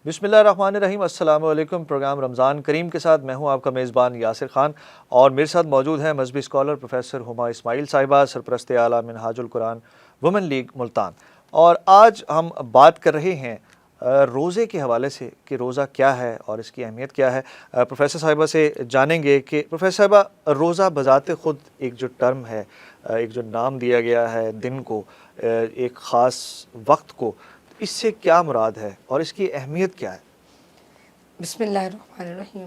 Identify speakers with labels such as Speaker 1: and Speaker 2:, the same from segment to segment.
Speaker 1: بسم اللہ الرحمن الرحیم۔ السلام علیکم۔ پروگرام رمضان کریم کے ساتھ میں ہوں آپ کا میزبان یاسر خان، اور میرے ساتھ موجود ہیں مذہبی اسکالر پروفیسر ہما اسماعیل صاحبہ، سرپرست اعلیٰ منہاج القرآن وومن لیگ ملتان۔ اور آج ہم بات کر رہے ہیں روزے کے حوالے سے کہ روزہ کیا ہے اور اس کی اہمیت کیا ہے۔ پروفیسر صاحبہ سے جانیں گے کہ پروفیسر صاحبہ، روزہ بذات خود ایک جو ٹرم ہے، ایک جو نام دیا گیا ہے دن کو، ایک خاص وقت کو، اس سے کیا مراد ہے اور اس کی اہمیت کیا ہے؟
Speaker 2: بسم اللہ الرحمن الرحیم۔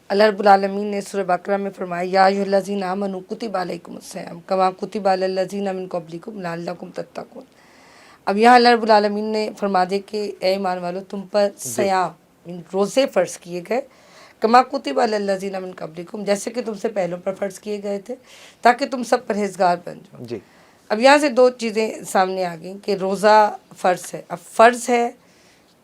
Speaker 2: اللہ رب العالمین نے سورہ بقرہ میں فرمایا یا ایھا الذین آمنوا کتب علیکم الصیام کما کتب علی الذین من قبلکم لعلکم تتقون۔ اب یہاں اللہ رب العالمین نے فرما دیا کہ اے ایمان والو، تم پر سیام روزے فرض کیے گئے، کما کتب علی الذین من قبلکم، جیسے کہ تم سے پہلوں پر فرض کیے گئے تھے، تاکہ تم سب پرہیزگار بن جاؤ۔
Speaker 1: جی،
Speaker 2: اب یہاں سے دو چیزیں سامنے آ گئیں کہ روزہ فرض ہے۔ اب فرض ہے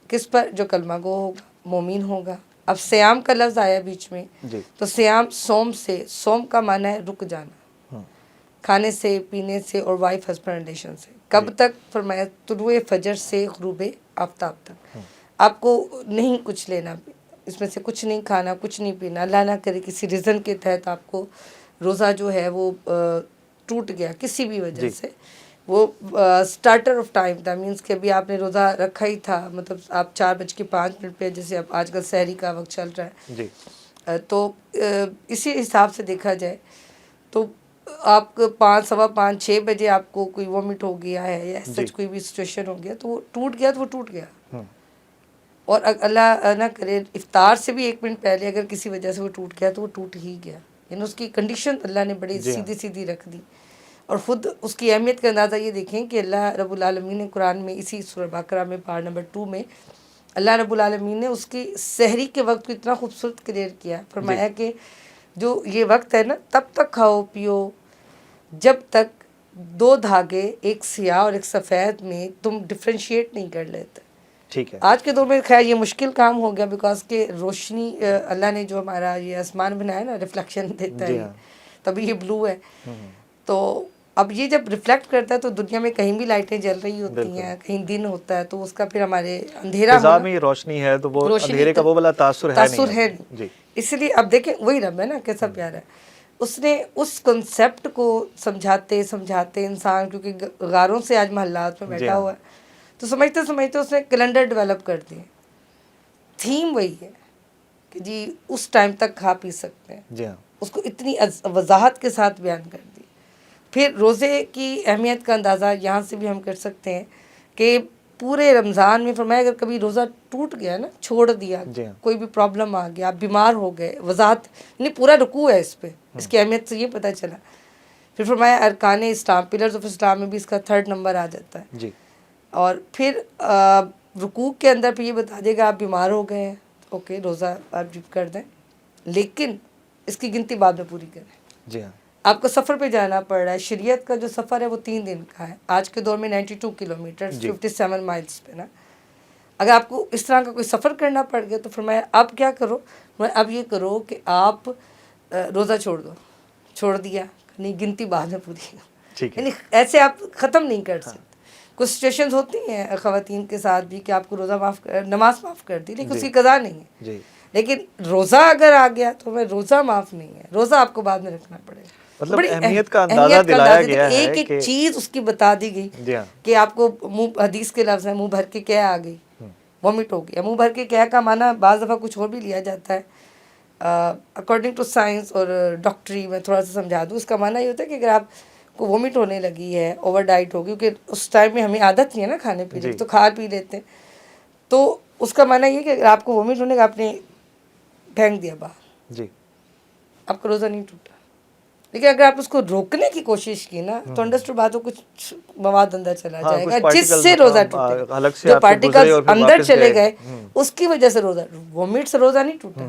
Speaker 2: کس پر؟ جو کلمہ گو ہوگا، مومن ہوگا۔ اب سیام کا لفظ آیا بیچ میں،
Speaker 1: جی،
Speaker 2: تو سیام سوم سے، سوم کا معنی ہے رک جانا، کھانے سے، پینے سے اور وائف ہسبینڈ ریلیشن سے۔ کب تک؟ فرمایا طلوع فجر سے غروب آفتاب تک۔ آپ کو نہیں کچھ لینا، اس میں سے کچھ نہیں کھانا، کچھ نہیں پینا۔ اللہ نہ کرے کسی ریزن کے تحت آپ کو روزہ جو ہے وہ ٹوٹ گیا کسی بھی وجہ سے، وہ سٹارٹر آف ٹائم تھا، مینس کہ ابھی آپ نے روزہ رکھا ہی تھا، مطلب آپ 4:05 پہ، جیسے اب آج کل سحری کا وقت چل رہا ہے،
Speaker 1: جی،
Speaker 2: تو اسی حساب سے دیکھا جائے تو آپ کو 5، 5:15، 6 بجے آپ کو کوئی وومٹ ہو گیا ہے یا سچ کوئی بھی سچویشن ہو گیا تو وہ ٹوٹ گیا، تو وہ ٹوٹ گیا۔ اور اللہ نہ کرے افطار سے بھی 1 منٹ پہلے اگر کسی وجہ سے وہ ٹوٹ گیا تو وہ ٹوٹ ہی گیا، یعنی اس کی کنڈیشن اللہ نے بڑی سیدھی سیدھی رکھ دی۔ اور خود اس کی اہمیت کا اندازہ یہ دیکھیں کہ اللہ رب العالمین نے قرآن میں اسی سورہ بقرہ میں پارٹ نمبر 2 میں اللہ رب العالمین نے اس کی سحری کے وقت کو اتنا خوبصورت کلیئر کیا، فرمایا کہ جو یہ وقت ہے نا، تب تک کھاؤ پیو جب تک 2 دھاگے، ایک سیاہ اور ایک سفید میں تم ڈفرینشیٹ نہیں کر لیتے۔
Speaker 1: ٹھیک ہے۔
Speaker 2: آج کے دور میں خیر یہ مشکل کام ہو گیا، بیکاز کہ روشنی اللہ نے جو ہمارا یہ آسمان بنایا نا، ریفلیکشن دیتا ہے، تبھی یہ بلو ہے۔ تو اب یہ جب ریفلیکٹ کرتا ہے تو دنیا میں کہیں بھی لائٹیں جل رہی ہوتی ہیں، کہیں دن ہوتا ہے، تو اس کا پھر ہمارے اندھیرا
Speaker 1: فضا میں روشنی ہے تو وہ اندھیرے کا وہ والا تاثر ہے نہیں۔ جی،
Speaker 2: اس لیے اب دیکھیں وہی رب ہے نا، کیسا پیارا ہے، اس نے اس کنسیپٹ کو سمجھاتے سمجھاتے انسان، کیونکہ غاروں سے آج محلات میں بیٹھا ہوا ہے، تو سمجھتے سمجھتے اس نے کیلنڈر ڈیولپ کر دیے۔ تھیم وہی ہے کہ جی اس ٹائم تک کھا پی سکتے ہیں،
Speaker 1: جی ہاں،
Speaker 2: اس کو اتنی وضاحت کے ساتھ بیان کر دی۔ پھر روزے کی اہمیت کا اندازہ یہاں سے بھی ہم کر سکتے ہیں کہ پورے رمضان میں فرمایا اگر کبھی روزہ ٹوٹ گیا نا، چھوڑ دیا، کوئی بھی پرابلم آ گیا، آپ بیمار ہو گئے، وضاحت یعنی پورا رکوع ہے اس پہ، اس کی اہمیت سے یہ پتہ چلا۔ پھر فرمایا ارکان اسلام، پلرز آف اسلام میں بھی اس کا 3rd نمبر آ جاتا ہے۔
Speaker 1: جی،
Speaker 2: اور پھر رکوع کے اندر پہ یہ بتا دے گا آپ بیمار ہو گئے ہیں، اوکے روزہ آپ ڈپ کر دیں، لیکن اس کی گنتی بعد میں پوری کریں۔
Speaker 1: جی ہاں،
Speaker 2: آپ کو سفر پہ جانا پڑ رہا ہے، شریعت کا جو سفر ہے وہ 3 دن کا ہے، آج کے دور میں 92 کلومیٹر 57 مائلز پہ نا۔ اگر آپ کو اس طرح کا کوئی سفر کرنا پڑ گیا تو فرمایا اب کیا کرو؟ اب یہ کرو کہ آپ روزہ چھوڑ دو، چھوڑ دیا نہیں، گنتی بعد میں پوری، یعنی ایسے آپ ختم نہیں کر سکتے۔ کچھ سچویشنز ہوتی ہیں خواتین کے ساتھ بھی کہ آپ کو روزہ نماز معاف کر دی لیکن اس کی قضا نہیں ہے، لیکن روزہ اگر آ گیا تو میں روزہ معاف نہیں ہے، روزہ آپ کو بعد میں رکھنا پڑے گا۔
Speaker 1: مطلب اہمیت کا اندازہ دلایا گیا ہے،
Speaker 2: ایک ایک چیز اس کی بتا دی گئی کہ آپ کو منہ، حدیث کے لفظ ہیں منہ بھر کے کیا آ گئی، وومٹ ہو گیا۔ منہ بھر کے کیا کا معنی بعض دفعہ کچھ اور بھی لیا جاتا ہے، اکارڈنگ ٹو سائنس اور ڈاکٹری میں تھوڑا سا سمجھا دوں، اس کا معنی یہ ہوتا ہے کہ اگر آپ کو وومٹ ہونے لگی ہے، اوور ڈائٹ ہوگی، کیونکہ اس ٹائم میں ہمیں عادت نہیں ہے نا کھانے پینے کی، تو کھا پی لیتے ہیں، تو اس کا معنی یہ کہ اگر آپ کو وومٹ ہونے کا آپ نے پھینک دیا باہر،
Speaker 1: جی،
Speaker 2: آپ کا روزہ نہیں ٹوٹا۔ لیکن اگر آپ اس کو روکنے کی کوشش کی نا تو انڈرسٹوڈ بات ہو، کچھ مواد اندر چلا جائے گا جس سے روزہ ٹوٹے، جو پارٹیکلز اندر چلے گئے اس کی وجہ سے روزہ، وومٹ سے روزہ نہیں ٹوٹا،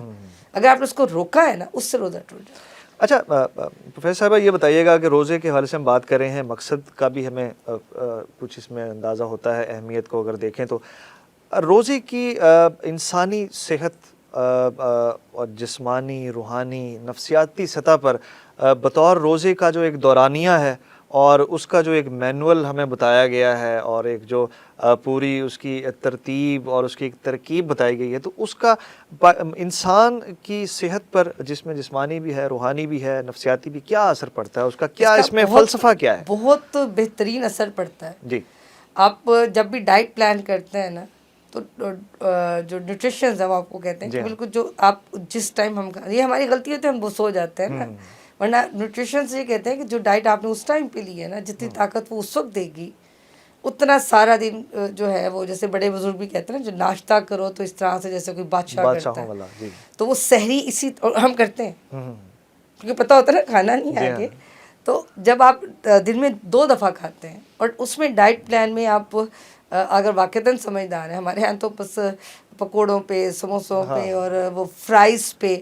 Speaker 2: اگر آپ نے اس کو روکا ہے نا اس سے روزہ ٹوٹ جائے۔
Speaker 1: اچھا پروفیسر صاحبہ یہ بتائیے گا کہ روزے کے حوالے سے ہم بات کر رہے ہیں، مقصد کا بھی ہمیں کچھ اس میں اندازہ ہوتا ہے، اہمیت کو اگر دیکھیں تو روزے کی انسانی صحت اور جسمانی، روحانی، نفسیاتی سطح پر بطور روزے کا جو ایک دورانیہ ہے اور اس کا جو ایک مینول ہمیں بتایا گیا ہے اور ایک جو پوری اس کی ترتیب اور اس کی ایک ترکیب بتائی گئی ہے، تو اس کا انسان کی صحت پر، جس میں جسمانی بھی ہے، روحانی بھی ہے، نفسیاتی بھی، کیا اثر پڑتا ہے؟ اس کا کیا اس میں فلسفہ کیا ہے؟
Speaker 2: بہت بہترین اثر پڑتا ہے.
Speaker 1: جی
Speaker 2: آپ جب بھی ڈائٹ پلان کرتے ہیں نا، تو جو نیوٹریشنز ہے وہ آپ کو کہتے ہیں کہ بالکل جو آپ جس ٹائم یہ ہماری غلطی ہوتی ہے، ہم وہ سو جاتے ہیں نا. ورنہ نیوٹریشنز یہ کہتے ہیں کہ جو ڈائٹ آپ نے اس ٹائم پہ لی ہے نا، جتنی طاقت وہ اس وقت دے گی، اتنا سارا دن جو ہے وہ، جیسے بڑے بزرگ بھی کہتے ہیں نا، جو ناشتہ کرو تو اس طرح سے جیسے کوئی بادشاہ کرتا ہے، تو وہ سحری اسی ہم کرتے ہیں کیونکہ پتہ ہوتا ہے نا کھانا نہیں ہے آگے. تو جب آپ دن میں 2 دفعہ کھاتے ہیں اور اس میں ڈائٹ پلان میں آپ اگر واقعتاً سمجھدار ہیں، ہمارے یہاں تو بس پکوڑوں پہ، سموسوں پہ اور وہ فرائز پہ،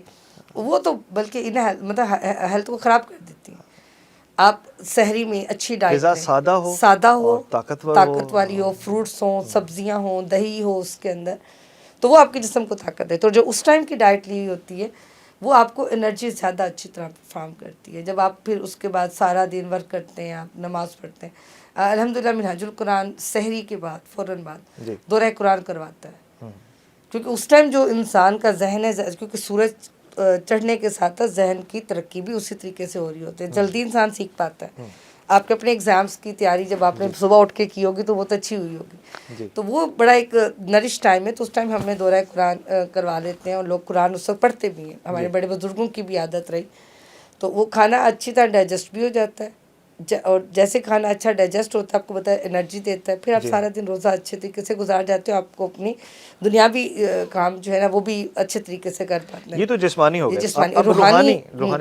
Speaker 2: وہ تو بلکہ انہیں مطلب ہیلتھ کو خراب کر دیتی ہیں. آپ سحری میں اچھی ڈائٹ لیں، سادہ ہو، طاقت والی ہو، فروٹس ہوں، سبزیاں ہوں، دہی ہو اس کے اندر، تو وہ آپ کے جسم کو طاقت دے. تو جو اس ٹائم کی ڈائٹ لی ہوتی ہے وہ آپ کو انرجی زیادہ اچھی طرح پرفارم کرتی ہے. جب آپ پھر اس کے بعد سارا دن ورک کرتے ہیں، آپ نماز پڑھتے ہیں، الحمدللہ منہاج القرآن سحری کے بعد فوراً بعد دورہ قرآن کرواتا ہے. کیونکہ اس ٹائم جو انسان کا ذہن ہے، کیونکہ سورج چڑھنے کے ساتھ ذہن کی ترقی بھی اسی طریقے سے ہو رہی ہوتی ہے، جلدی انسان سیکھ پاتا ہے. آپ کے اپنے ایگزامس کی تیاری جب آپ نے صبح اٹھ کے کی ہوگی تو بہت اچھی ہوئی ہوگی. تو وہ بڑا ایک نرش ٹائم ہے. تو اس ٹائم ہم نے دورہ قرآن کروا لیتے ہیں، اور لوگ قرآن اس وقت پڑھتے بھی ہیں. ہمارے بڑے بزرگوں کی بھی عادت رہی. تو وہ کھانا اچھی طرح ڈائجسٹ بھی ہو جاتا ہے، اور جیسے کھانا اچھا ڈائجسٹ ہوتا ہے آپ کو پتہ ہے انرجی دیتا ہے. پھر آپ سارا دن روزہ اچھے طریقے سے گزار جاتے ہو، آپ کو اپنی دنیاوی کام جو ہے نا وہ بھی اچھے طریقے سے کر پاتے ہیں.
Speaker 1: یہ تو جسمانی ہو گیا.
Speaker 2: جسمانی. روحانی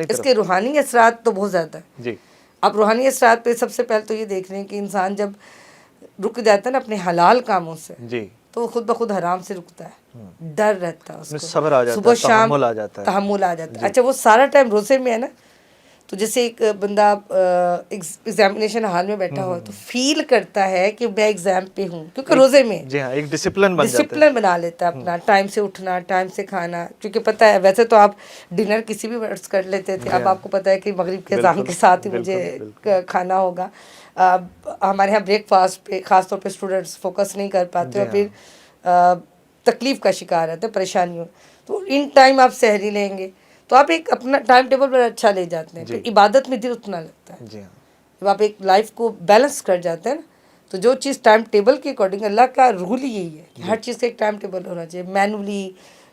Speaker 2: اس کے روحانی اثرات تو بہت زیادہ ہیں.
Speaker 1: جی
Speaker 2: آپ روحانی اثرات پہ سب سے پہلے تو یہ دیکھ رہے ہیں کہ انسان جب رک جاتا ہے نا اپنے حلال کاموں سے، تو وہ خود بخود حرام سے رکتا ہے. ڈر رہتا ہے اس کو،
Speaker 1: صبر آ جاتا ہے،
Speaker 2: صبح شام
Speaker 1: تحمل
Speaker 2: آ جاتا ہے. اچھا وہ سارا ٹائم روزے میں ہے نا، تو جیسے ایک بندہ ایگزامینیشن ہال میں بیٹھا ہوا تو فیل کرتا ہے کہ میں ایگزام پہ ہوں، کیونکہ روزے میں
Speaker 1: جی ہاں ایک ڈسپلن
Speaker 2: بنا لیتا ہے اپنا، ٹائم سے اٹھنا، ٹائم سے کھانا. کیونکہ پتہ ہے ویسے تو آپ ڈنر کسی بھی وقت کر لیتے تھے، اب آپ کو پتہ ہے کہ مغرب کے اذان کے ساتھ ہی مجھے کھانا ہوگا. ہمارے یہاں بریک فاسٹ پہ خاص طور پہ اسٹوڈنٹس فوکس نہیں کر پاتے اور پھر تکلیف کا شکار رہتے ہیں، پریشانیوں. تو ان ٹائم آپ سحری لیں گے تو آپ ایک اپنا ٹائم ٹیبل بڑا اچھا لے جاتے ہیں. پھر عبادت میں دل اتنا لگتا ہے. جب آپ ایک لائف کو بیلنس کر جاتے ہیں نا، تو جو چیز ٹائم ٹیبل کے اکارڈنگ، اللہ کا رول ہی یہی ہے کہ ہر چیز کا ایک ٹائم ٹیبل ہونا چاہیے. مینولی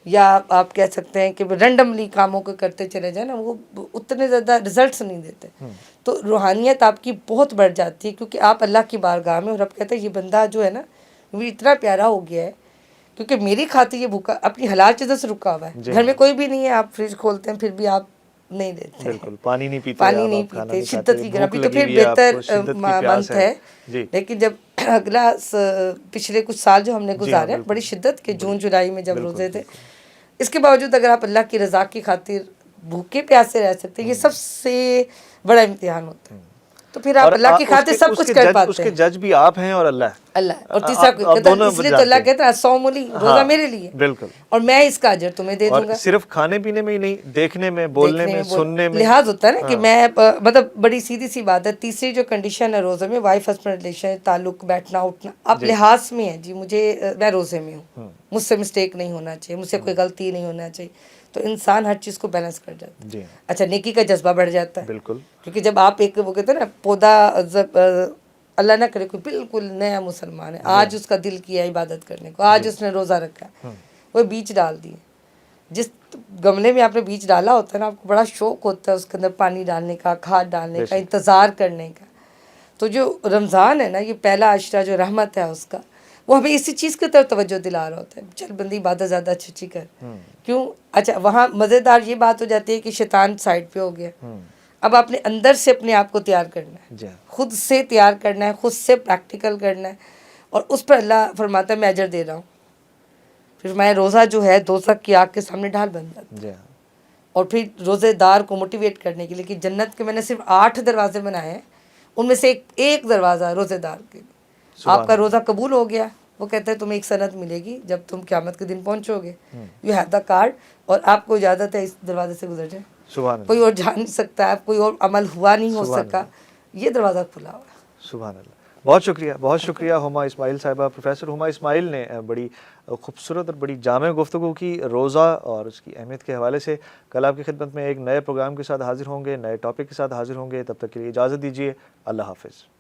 Speaker 2: یا آپ کہہ سکتے ہیں کہ رینڈملی کاموں کو کرتے چلے جائیں نا، وہ اتنے زیادہ رزلٹس نہیں دیتے. تو روحانیت آپ کی بہت بڑھ جاتی ہے، کیونکہ آپ اللہ کی بارگاہ میں، اور اب کہتے ہیں یہ بندہ جو ہے نا وہ اتنا پیارا ہو گیا ہے کیونکہ میری خاطر یہ بھوکا اپنی حلال چیزوں سے رکا ہوا ہے. گھر میں کوئی بھی نہیں ہے، آپ فریج کھولتے ہیں پھر بھی آپ نہیں دیتے،
Speaker 1: بالکل پانی نہیں پیتے،
Speaker 2: شدت کی گرمی. تو پھر بہتر منت ہے. لیکن جب اگلا پچھلے کچھ سال جو ہم نے گزارے بڑی شدت کے جون جولائی میں جب روزے تھے، اس کے باوجود اگر آپ اللہ کی رضا کی خاطر بھوکے پیاسے رہ سکتے ہیں، یہ سب سے بڑا امتحان ہوتا ہے. تو پھر آپ اللہ کی خاطر سب کچھ کر پاتے ہیں.
Speaker 1: اس کے جج بھی آپ ہیں اور اللہ.
Speaker 2: اور تیسرا اس لیے تو اللہ کہتا ہے صوم لی، روزہ میرے لیے،
Speaker 1: بالکل،
Speaker 2: اور میں اس کا اجر تمہیں دے دوں گا.
Speaker 1: صرف کھانے پینے میں ہی نہیں، دیکھنے میں، بولنے میں، سننے میں
Speaker 2: لحاظ ہوتا ہے نا کہ میں مطلب بڑی سیدھی سی بات ہے. تیسری جو کنڈیشن ہے روزے میں، وائف ہسبینڈ ریلیشن، تعلق، بیٹھنا اٹھنا، آپ لحاظ میں ہیں جی مجھے میں روزے میں ہوں، مجھ سے مسٹیک نہیں ہونا چاہیے، مجھ سے کوئی غلطی نہیں ہونا چاہیے. تو انسان ہر چیز کو بیلنس کر جاتا ہے. اچھا نیکی کا جذبہ بڑھ جاتا ہے،
Speaker 1: بالکل،
Speaker 2: کیونکہ جب آپ ایک وہ کہتے ہیں نا پودا، اللہ نہ کرے کوئی بالکل نیا مسلمان ہے، آج اس کا دل کیا عبادت کرنے کو، آج اس نے روزہ رکھا، وہ بیج ڈال دیے. جس گملے میں آپ نے بیج ڈالا ہوتا ہے نا، آپ کو بڑا شوق ہوتا ہے اس کے اندر پانی ڈالنے کا، کھاد ڈالنے کا، انتظار کرنے کا. تو جو رمضان ہے نا، یہ پہلا عشرہ جو رحمت ہے اس کا، وہ ہمیں اسی چیز کی طرف توجہ دلا رہا ہوتا ہے. چل بندی عبادت زیادہ اچھی کر. کیوں؟ اچھا وہاں مزیدار یہ بات ہو جاتی ہے کہ شیطان سائڈ پہ ہو گیا. اب آپ نے اندر سے اپنے آپ کو تیار کرنا ہے، خود سے تیار کرنا ہے، خود سے پریکٹیکل کرنا ہے، اور اس پر اللہ فرماتا ہے میں اجر دے رہا ہوں. پھر میں روزہ جو ہے دوزخ کی آگ کے سامنے ڈھال بن جاتا ہے. اور پھر روزے دار کو موٹیویٹ کرنے کے لیے کہ جنت کے میں نے صرف 8 دروازے بنائے ہیں، ان میں سے ایک دروازہ روزے دار کے لیے. آپ کا روزہ قبول ہو گیا، وہ کہتے ہیں تمہیں ایک سند ملے گی جب تم قیامت کے دن پہنچو گے، یو ہیو دا کارڈ، اور آپ کو اجازت ہے اس دروازے سے گزر جائیں. کوئی اور جا نہیں سکتا ہے، کوئی اور عمل ہوا نہیں ہو سکا. یہ دروازہ کھلا ہوا ہے۔
Speaker 1: سبحان اللہ، بہت شکریہ ہما اسماعیل صاحبہ۔ پروفیسر ہما اسماعیل نے بڑی خوبصورت اور بڑی جامع گفتگو کی روزہ اور اس کی اہمیت کے حوالے سے۔ کل آپ کی خدمت میں ایک نئے پروگرام کے ساتھ حاضر ہوں گے، نئے ٹاپک کے ساتھ حاضر ہوں گے، تب تک کے لیے اجازت دیجیے، اللہ حافظ۔